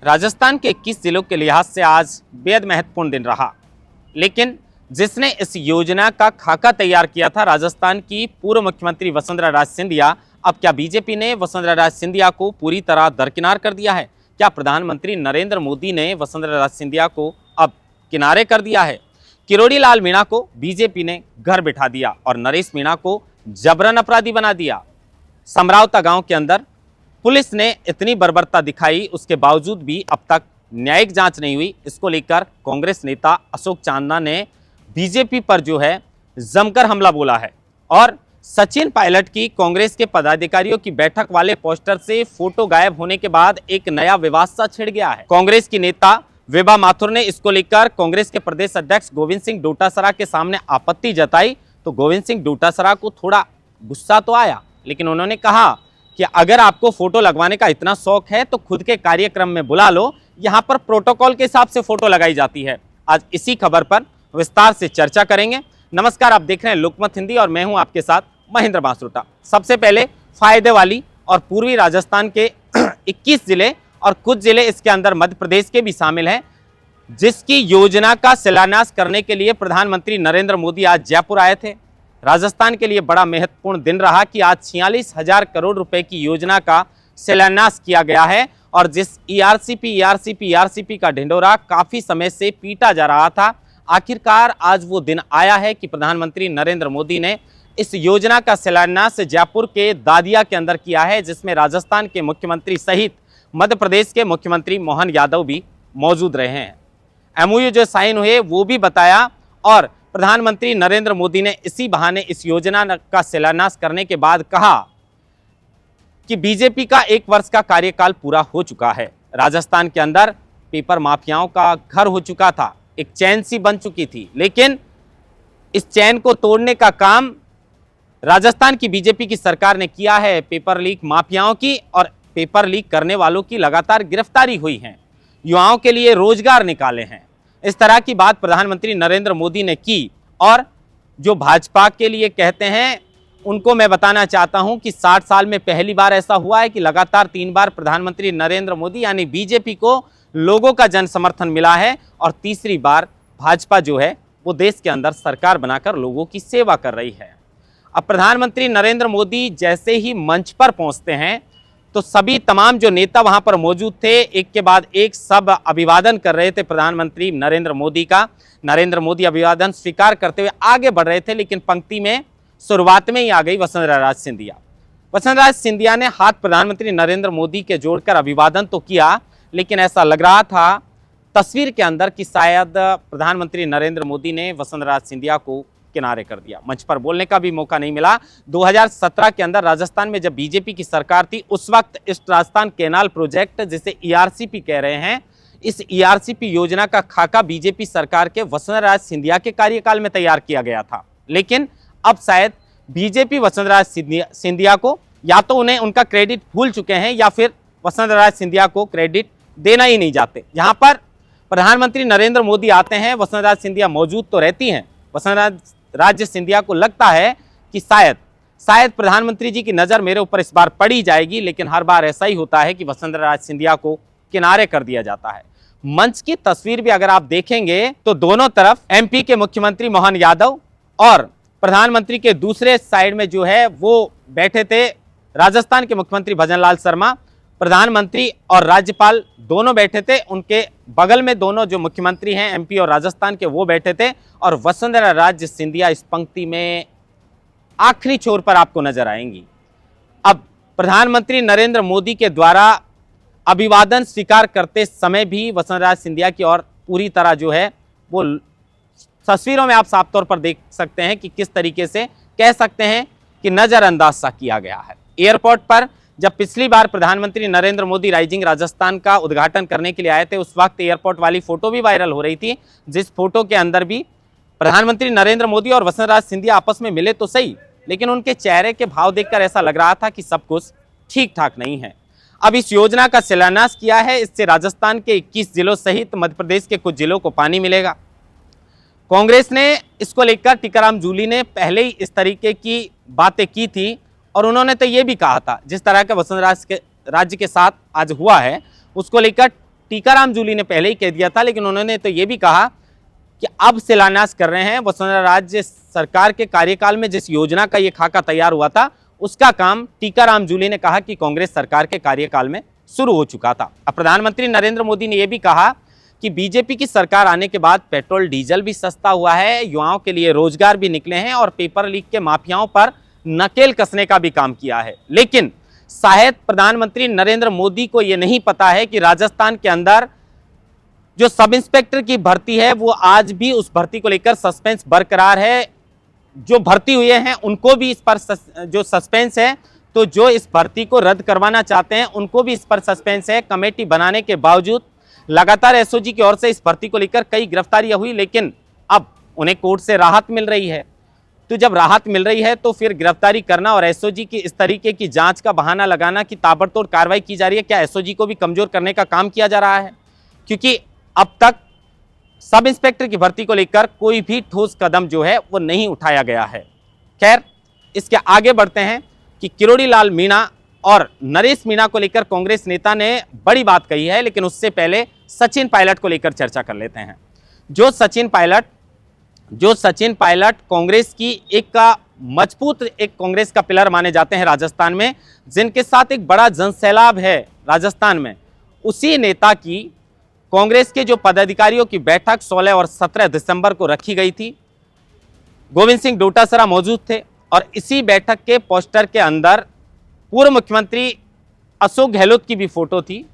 राजस्थान के 21 जिलों के लिहाज से आज बेहद महत्वपूर्ण दिन रहा, लेकिन जिसने इस योजना का खाका तैयार किया था राजस्थान की पूर्व मुख्यमंत्री वसुंधरा राजे सिंधिया। अब क्या बीजेपी ने वसुंधरा राजे सिंधिया को पूरी तरह दरकिनार कर दिया है? क्या प्रधानमंत्री नरेंद्र मोदी ने वसुंधरा राजे सिंधिया को अब किनारे कर दिया है? किरोड़ी लाल मीणा को बीजेपी ने घर बिठा दिया और नरेश मीणा को जबरन अपराधी बना दिया। समरावता गांव के अंदर पुलिस ने इतनी बर्बरता दिखाई, उसके बावजूद भी अब तक न्यायिक जांच नहीं हुई। इसको लेकर कांग्रेस नेता अशोक चांदना ने बीजेपी पर जो है जमकर हमला बोला है और सचिन पायलट की कांग्रेस के पदाधिकारियों की बैठक वाले पोस्टर से फोटो गायब होने के बाद एक नया विवाद सा छिड़ गया है। कांग्रेस की नेता विभा माथुर ने इसको लेकर कांग्रेस के प्रदेश अध्यक्ष गोविंद सिंह डोटासरा के सामने आपत्ति जताई तो गोविंद सिंह डोटासरा को थोड़ा गुस्सा तो आया, लेकिन उन्होंने कहा कि अगर आपको फोटो लगवाने का इतना शौक है तो खुद के कार्यक्रम में बुला लो, यहां पर प्रोटोकॉल के हिसाब से फोटो लगाई जाती है। आज इसी खबर पर विस्तार से चर्चा करेंगे। नमस्कार, आप देख रहे हैं लोकमत हिंदी और मैं हूं आपके साथ महेंद्र बांसुटा। सबसे पहले फायदे वाली और पूर्वी राजस्थान के 21 जिले और कुछ जिले इसके अंदर मध्य प्रदेश के भी शामिल हैं, जिसकी योजना का शिलान्यास करने के लिए प्रधानमंत्री नरेंद्र मोदी आज जयपुर आए थे। राजस्थान के लिए बड़ा महत्वपूर्ण दिन रहा कि आज 46,000 करोड़ रुपए की योजना का शिलान्यास किया गया है और जिस ईआरसीपी का ढिंढोरा काफी समय से पीटा जा रहा था, आखिरकार आज वो दिन आया है कि प्रधानमंत्री नरेंद्र मोदी ने इस योजना का शिलान्यास जयपुर के दादिया के अंदर किया है, जिसमें राजस्थान के मुख्यमंत्री सहित मध्य प्रदेश के मुख्यमंत्री मोहन यादव भी मौजूद रहे हैं। एमओयू जो साइन हुए वो भी बताया और प्रधानमंत्री नरेंद्र मोदी ने इसी बहाने इस योजना का शिलान्यास करने के बाद कहा कि बीजेपी का 1 वर्ष का कार्यकाल पूरा हो चुका है। राजस्थान के अंदर पेपर माफियाओं का घर हो चुका था, एक चैन सी बन चुकी थी, लेकिन इस चैन को तोड़ने का काम राजस्थान की बीजेपी की सरकार ने किया है। पेपर लीक माफियाओं की और पेपर लीक करने वालों की लगातार गिरफ्तारी हुई है, युवाओं के लिए रोजगार निकाले हैं। इस तरह की बात प्रधानमंत्री नरेंद्र मोदी ने की और जो भाजपा के लिए कहते हैं उनको मैं बताना चाहता हूं कि 60 साल में पहली बार ऐसा हुआ है कि लगातार 3 बार प्रधानमंत्री नरेंद्र मोदी यानी बीजेपी को लोगों का जन समर्थन मिला है और तीसरी बार भाजपा जो है वो देश के अंदर सरकार बनाकर लोगों की सेवा कर रही है। अब प्रधानमंत्री नरेंद्र मोदी जैसे ही मंच पर पहुंचते हैं तो सभी तमाम जो नेता वहां पर मौजूद थे एक के बाद एक सब अभिवादन कर रहे थे प्रधानमंत्री नरेंद्र मोदी का। नरेंद्र मोदी अभिवादन स्वीकार करते हुए आगे बढ़ रहे थे, लेकिन पंक्ति में शुरुआत में ही आ गई वसुंधरा राजे सिंधिया। वसुंधरा राजे सिंधिया ने हाथ प्रधानमंत्री नरेंद्र मोदी के जोड़कर अभिवादन तो किया, लेकिन ऐसा लग रहा था तस्वीर के अंदर कि शायद प्रधानमंत्री नरेंद्र मोदी ने वसुंधरा राजे सिंधिया को किनारे कर दिया, मंच पर बोलने का भी मौका नहीं मिला। 2017 के अंदर राजस्थान में जब बीजेपी की सरकार थी, उस वक्त इस राजस्थान कैनाल प्रोजेक्ट जिसे ईआरसीपी कह रहे हैं, इस ईआरसीपी योजना का खाका बीजेपी सरकार के वसुंधरा राजे सिंधिया के कार्यकाल में तैयार किया गया था। लेकिन अब शायद बीजेपी वसुंधरा राजे सिंधिया को या तो उन्हें उनका क्रेडिट भूल चुके हैं या फिर वसुंधरा राजे सिंधिया को क्रेडिट देना ही नहीं चाहते। यहाँ पर प्रधानमंत्री नरेंद्र मोदी आते हैं, वसुंधरा राजे सिंधिया मौजूद तो रहती हैं। वसुंधरा राजे सिंधिया को लगता है कि शायद प्रधानमंत्री जी की नजर मेरे ऊपर इस बार पड़ी जाएगी, लेकिन हर बार ऐसा ही होता है कि वसुंधरा राजे सिंधिया को किनारे कर दिया जाता है। मंच की तस्वीर भी अगर आप देखेंगे तो दोनों तरफ एमपी के मुख्यमंत्री मोहन यादव और प्रधानमंत्री के दूसरे साइड में जो है वो बैठे थे राजस्थान के मुख्यमंत्री भजनलाल शर्मा। प्रधानमंत्री और राज्यपाल दोनों बैठे थे, उनके बगल में दोनों जो मुख्यमंत्री हैं एमपी और राजस्थान के वो बैठे थे और वसुंधरा राजे सिंधिया इस पंक्ति में आखिरी छोर पर आपको नजर आएंगी। अब प्रधानमंत्री नरेंद्र मोदी के द्वारा अभिवादन स्वीकार करते समय भी वसुंधरा राजे सिंधिया की और पूरी तरह जो है वो तस्वीरों में आप साफ तौर पर देख सकते हैं कि किस तरीके से कह सकते हैं कि नजरअंदाज सा किया गया है। एयरपोर्ट पर जब पिछली बार प्रधानमंत्री नरेंद्र मोदी राइजिंग राजस्थान का उद्घाटन करने के लिए आए थे, उस वक्त एयरपोर्ट वाली फोटो भी वायरल हो रही थी, जिस फोटो के अंदर भी प्रधानमंत्री नरेंद्र मोदी और वसुंधरा राजे सिंधिया आपस में मिले तो सही, लेकिन उनके चेहरे के भाव देखकर ऐसा लग रहा था कि सब कुछ ठीक ठाक नहीं है। अब इस योजना का शिलान्यास किया है, इससे राजस्थान के 21 जिलों सहित मध्य प्रदेश के कुछ जिलों को पानी मिलेगा। कांग्रेस ने इसको लेकर टीकाराम जूली ने पहले ही इस तरीके की बातें की थी और उन्होंने तो ये भी कहा था जिस तरह का वसुंधरा राज्य के साथ आज हुआ है उसको लेकर टीकाराम जूली ने पहले ही कह दिया था, लेकिन उन्होंने तो ये भी कहा कि अब शिलान्यास कर रहे हैं। वसुंधरा राजे सरकार के कार्यकाल में जिस योजना का ये खाका तैयार हुआ था, उसका काम टीकाराम जूली ने कहा कि कांग्रेस सरकार के कार्यकाल में शुरू हो चुका था। अब प्रधानमंत्री नरेंद्र मोदी ने यह भी कहा कि बीजेपी की सरकार आने के बाद पेट्रोल डीजल भी सस्ता हुआ है, युवाओं के लिए रोजगार भी निकले हैं और पेपर लीक के माफियाओं पर नकेल कसने का भी काम किया है। लेकिन शायद प्रधानमंत्री नरेंद्र मोदी को यह नहीं पता है कि राजस्थान के अंदर जो सब इंस्पेक्टर की भर्ती है, वो आज भी उस भर्ती को लेकर सस्पेंस बरकरार है। जो भर्ती हुए हैं उनको भी इस पर जो सस्पेंस है, तो जो इस भर्ती को रद्द करवाना चाहते हैं उनको भी इस पर सस्पेंस है। कमेटी बनाने के बावजूद लगातार एसओजी की ओर से इस भर्ती को लेकर कई गिरफ्तारियां हुई, लेकिन अब उन्हें कोर्ट से राहत मिल रही है। तो जब राहत मिल रही है तो फिर गिरफ्तारी करना और एसओजी की इस तरीके की जांच का बहाना लगाना कि ताबड़तोड़ कार्रवाई की जा रही है, क्या एसओजी को भी कमजोर करने का काम किया जा रहा है? क्योंकि अब तक सब इंस्पेक्टर की भर्ती को लेकर कोई भी ठोस कदम जो है वो नहीं उठाया गया है। खैर, इसके आगे बढ़ते हैं कि किरोड़ी लाल मीणा और नरेश मीणा को लेकर कांग्रेस नेता ने बड़ी बात कही है, लेकिन उससे पहले सचिन पायलट को लेकर चर्चा कर लेते हैं। जो सचिन पायलट कांग्रेस की एक मजबूत कांग्रेस का पिलर माने जाते हैं राजस्थान में, जिनके साथ एक बड़ा जनसैलाब है राजस्थान में, उसी नेता की कांग्रेस के जो पदाधिकारियों की बैठक 16 और 17 दिसंबर को रखी गई थी। गोविंद सिंह डोटासरा मौजूद थे और इसी बैठक के पोस्टर के अंदर पूर्व मुख्यमंत्री अशोक गहलोत की भी फोटो थी,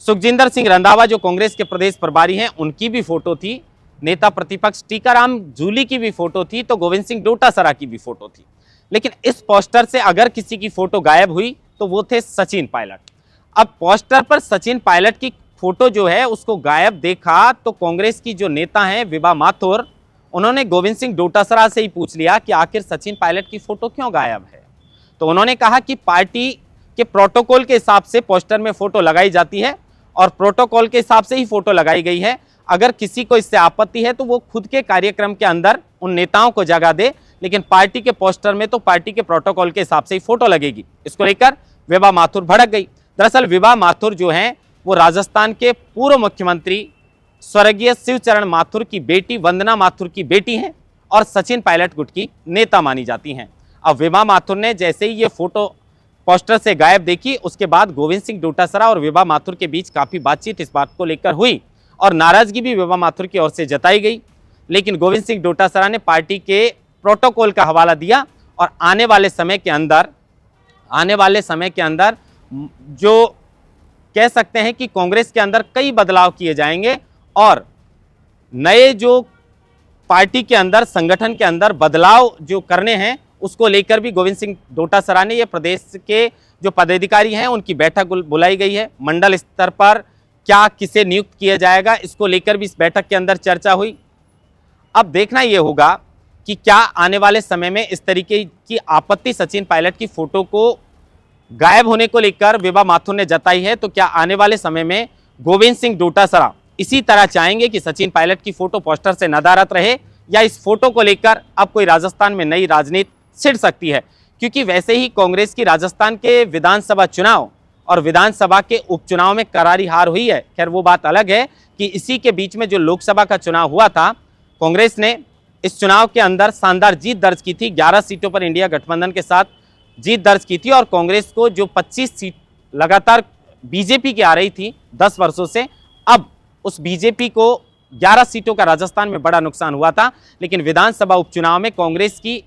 सुखजिंदर सिंह रंधावा जो कांग्रेस के प्रदेश प्रभारी हैं उनकी भी फोटो थी, नेता प्रतिपक्ष टीकाराम जूली की भी फोटो थी, तो गोविंद सिंह डोटासरा की भी फोटो थी। लेकिन इस पोस्टर से अगर किसी की फोटो गायब हुई तो वो थे सचिन पायलट। अब पोस्टर पर सचिन पायलट की फोटो जो है उसको गायब देखा तो कांग्रेस की जो नेता हैं विभा माथुर, उन्होंने गोविंद सिंह डोटासरा से ही पूछ लिया कि आखिर सचिन पायलट की फोटो क्यों गायब है। तो उन्होंने कहा कि पार्टी के प्रोटोकॉल के हिसाब से पोस्टर में फोटो लगाई जाती है और प्रोटोकॉल के हिसाब से ही फोटो लगाई गई है। अगर किसी को इससे आपत्ति है तो वो खुद के कार्यक्रम के अंदर उन नेताओं को जगह दे, लेकिन पार्टी के पोस्टर में तो पार्टी के प्रोटोकॉल के हिसाब से ही फोटो लगेगी। इसको लेकर विभा माथुर भड़क गई। दरअसल विभा माथुर जो हैं वो राजस्थान के पूर्व मुख्यमंत्री स्वर्गीय शिवचरण माथुर की बेटी वंदना माथुर की बेटी हैं और सचिन पायलट गुट की नेता मानी जाती हैं। अब विभा माथुर ने जैसे ही ये फोटो पोस्टर से गायब देखी, उसके बाद गोविंद सिंह डोटासरा और विभा माथुर के बीच काफी बातचीत इस बात को लेकर हुई और नाराजगी भी विभा माथुर की ओर से जताई गई। लेकिन गोविंद सिंह डोटासरा ने पार्टी के प्रोटोकॉल का हवाला दिया और आने वाले समय के अंदर जो कह सकते हैं कि कांग्रेस के अंदर कई बदलाव किए जाएंगे और नए जो पार्टी के अंदर संगठन के अंदर बदलाव जो करने हैं उसको लेकर भी गोविंद सिंह डोटासरा ने ये प्रदेश के जो पदाधिकारी हैं उनकी बैठक बुलाई गई है। मंडल स्तर पर क्या किसे नियुक्त किया जाएगा, इसको लेकर भी इस बैठक के अंदर चर्चा हुई। अब देखना यह होगा कि क्या आने वाले समय में इस तरीके की आपत्ति सचिन पायलट की फोटो को गायब होने को लेकर विभा माथुर ने जताई है, तो क्या आने वाले समय में गोविंद सिंह डोटासरा इसी तरह चाहेंगे कि सचिन पायलट की फोटो पोस्टर से नदारद रहे, या इस फोटो को लेकर अब कोई राजस्थान में नई राजनीति छिड़ सकती है? क्योंकि वैसे ही कांग्रेस की राजस्थान के विधानसभा चुनाव और विधानसभा के उपचुनाव में करारी हार हुई है। खैर वो बात अलग है कि इसी के बीच में जो लोकसभा का चुनाव हुआ था, कांग्रेस ने इस चुनाव के अंदर शानदार जीत दर्ज की थी। 11 सीटों पर इंडिया गठबंधन के साथ जीत दर्ज की थी और कांग्रेस को जो 25 सीट लगातार बीजेपी की आ रही थी 10 वर्षों से, अब उस बीजेपी को 11 सीटों का राजस्थान में बड़ा नुकसान हुआ था। लेकिन विधानसभा उपचुनाव में कांग्रेस की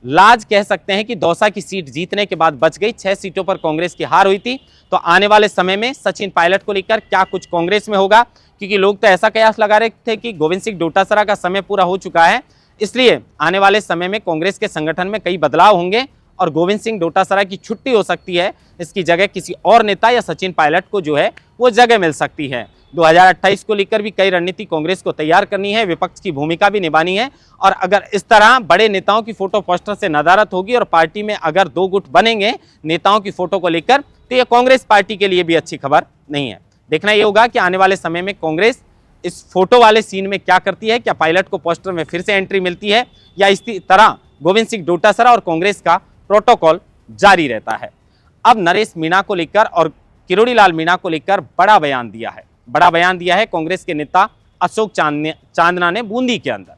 लाज कह सकते हैं कि दौसा की सीट जीतने के बाद बच गई। 6 सीटों पर कांग्रेस की हार हुई थी। तो आने वाले समय में सचिन पायलट को लेकर क्या कुछ कांग्रेस में होगा, क्योंकि लोग तो ऐसा कयास लगा रहे थे कि गोविंद सिंह डोटासरा का समय पूरा हो चुका है, इसलिए आने वाले समय में कांग्रेस के संगठन में कई बदलाव होंगे और गोविंद सिंह डोटासरा की छुट्टी हो सकती है। इसकी जगह किसी और नेता या सचिन पायलट को जो है वो जगह मिल सकती है। 2028 को लेकर भी कई रणनीति कांग्रेस को तैयार करनी है, विपक्ष की भूमिका भी निभानी है। और अगर इस तरह बड़े नेताओं की फोटो पोस्टर से नदारद होगी और पार्टी में अगर 2 गुट बनेंगे नेताओं की फोटो को लेकर, तो यह कांग्रेस पार्टी के लिए भी अच्छी खबर नहीं है। देखना यह होगा कि आने वाले समय में कांग्रेस इस फोटो वाले सीन में क्या करती है। क्या पायलट को पोस्टर में फिर से एंट्री मिलती है या इसी तरह गोविंद सिंह डोटासरा और कांग्रेस का प्रोटोकॉल जारी रहता है। अब नरेश मीणा को लेकर और किरोड़ीलाल मीणा को लेकर बड़ा बयान दिया है। बड़ा बयान दिया है कांग्रेस के नेता अशोक चांदना ने बूंदी के अंदर।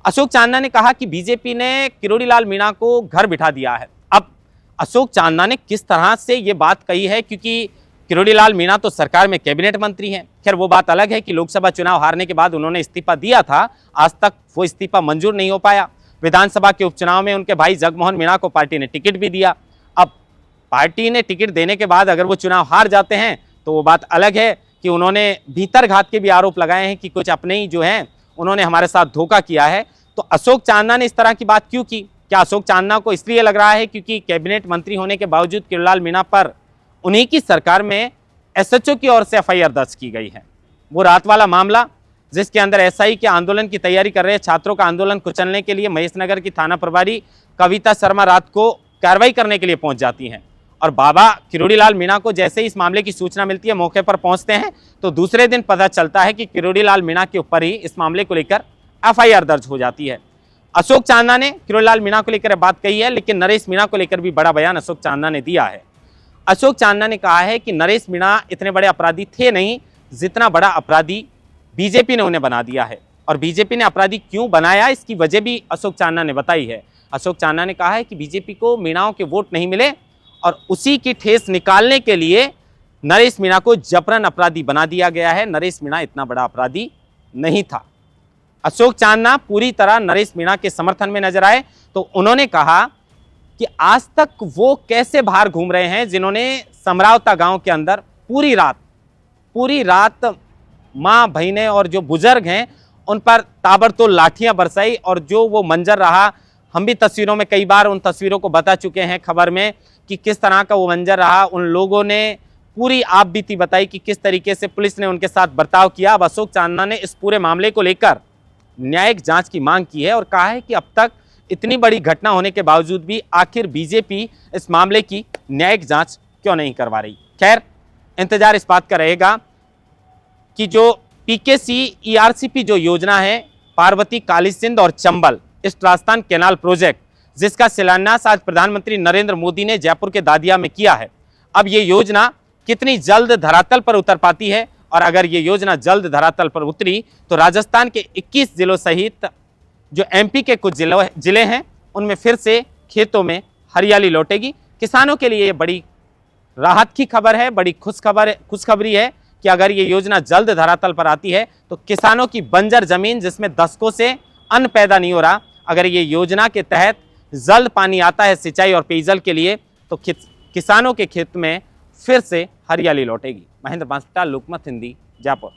अशोक चांदना ने कहा कि बीजेपी ने किरोड़ीलाल मीणा को घर बिठा दिया है। अब अशोक चांदना ने किस तरह से ये बात कही है, क्योंकि किरोड़ीलाल मीणा तो सरकार में कैबिनेट मंत्री हैं। खैर वो बात अलग है कि लोकसभा चुनाव हारने के बाद उन्होंने इस्तीफा दिया था, आज तक वो इस्तीफा मंजूर नहीं हो पाया। विधानसभा के उपचुनाव में उनके भाई जगमोहन मीणा को पार्टी ने टिकट भी दिया। अब पार्टी ने टिकट देने के बाद अगर वो चुनाव हार जाते हैं तो वो बात अलग है कि उन्होंने भीतर घात के भी आरोप लगाए हैं कि कुछ अपने ही जो हैं उन्होंने हमारे साथ धोखा किया है। तो अशोक चांदना ने इस तरह की बात क्यों की? क्या अशोक चांदना को इसलिए लग रहा है क्योंकि कैबिनेट मंत्री होने के बावजूद किरोड़ीलाल मीणा पर उन्हीं की सरकार में एसएचओ की ओर से एफआईआर दर्ज की गई है? वो रात वाला मामला जिसके अंदर एसआई के आंदोलन की तैयारी कर रहे छात्रों का आंदोलन कुचलने के लिए महेशनगर की थाना प्रभारी कविता शर्मा रात को कार्रवाई करने के लिए पहुंच जाती हैं, और बाबा किरोड़ीलाल मीणा को जैसे ही इस मामले की सूचना मिलती है मौके पर पहुंचते हैं तो दूसरे दिन पता चलता है कि किरोड़ीलाल मीणा के ऊपर ही इस मामले को लेकर एफआईआर दर्ज हो जाती है। अशोक चांदना ने किरोड़ीलाल मीणा को लेकर बात कही है, लेकिन नरेश मीणा को लेकर भी बड़ा बयान अशोक चांदना ने दिया है। अशोक चांदना ने कहा है कि नरेश मीणा इतने बड़े अपराधी थे नहीं जितना बड़ा अपराधी बीजेपी ने उन्हें बना दिया है, और बीजेपी ने अपराधी क्यों बनाया इसकी वजह भी अशोक चांदना ने बताई है। अशोक चांदना ने कहा है कि बीजेपी को मीणाओं के वोट नहीं मिले और उसी की ठेस निकालने के लिए नरेश मीणा को जबरन अपराधी बना दिया गया है। नरेश मीणा इतना बड़ा अपराधी नहीं था। अशोक चांदना पूरी तरह नरेश मीणा के समर्थन में नजर आए तो उन्होंने कहा कि आज तक वो कैसे बाहर घूम रहे हैं जिन्होंने समरावता गांव के अंदर पूरी रात माँ बहनें और जो बुजुर्ग हैं उन पर ताबड़तोड़ लाठियां बरसाई, और जो वो मंजर रहा हम भी तस्वीरों में कई बार उन तस्वीरों को बता चुके हैं खबर में कि किस तरह का वो मंजर रहा। उन लोगों ने पूरी आप बीती बताई कि किस तरीके से पुलिस ने उनके साथ बर्ताव किया। अब अशोक चांदना ने इस पूरे मामले को लेकर न्यायिक जांच की मांग की है और कहा है कि अब तक इतनी बड़ी घटना होने के बावजूद भी आखिर बीजेपी इस मामले की न्यायिक जांच क्यों नहीं करवा रही। खैर इंतजार इस बात का रहेगा कि जो पीकेसी ईआरसीपी जो योजना है पार्वती काली सिंध और चंबल इस राजस्थान कैनाल प्रोजेक्ट, जिसका शिलान्यास आज प्रधानमंत्री नरेंद्र मोदी ने जयपुर के दादिया में किया है, अब ये योजना कितनी जल्द धरातल पर उतर पाती है। और अगर ये योजना जल्द धरातल पर उतरी तो राजस्थान के 21 जिलों सहित जो एमपी के कुछ जिले हैं उनमें फिर से खेतों में हरियाली लौटेगी। किसानों के लिए ये बड़ी राहत की खबर है, बड़ी खुशखबरी है कि अगर ये योजना जल्द धरातल पर आती है तो किसानों की बंजर जमीन जिसमें दशकों से अन्न पैदा नहीं हो रहा, अगर ये योजना के तहत जल्द पानी आता है सिंचाई और पेयजल के लिए तो किसानों के खेत में फिर से हरियाली लौटेगी। महेंद्र बांसटा, लोकमत हिंदी, जयपुर।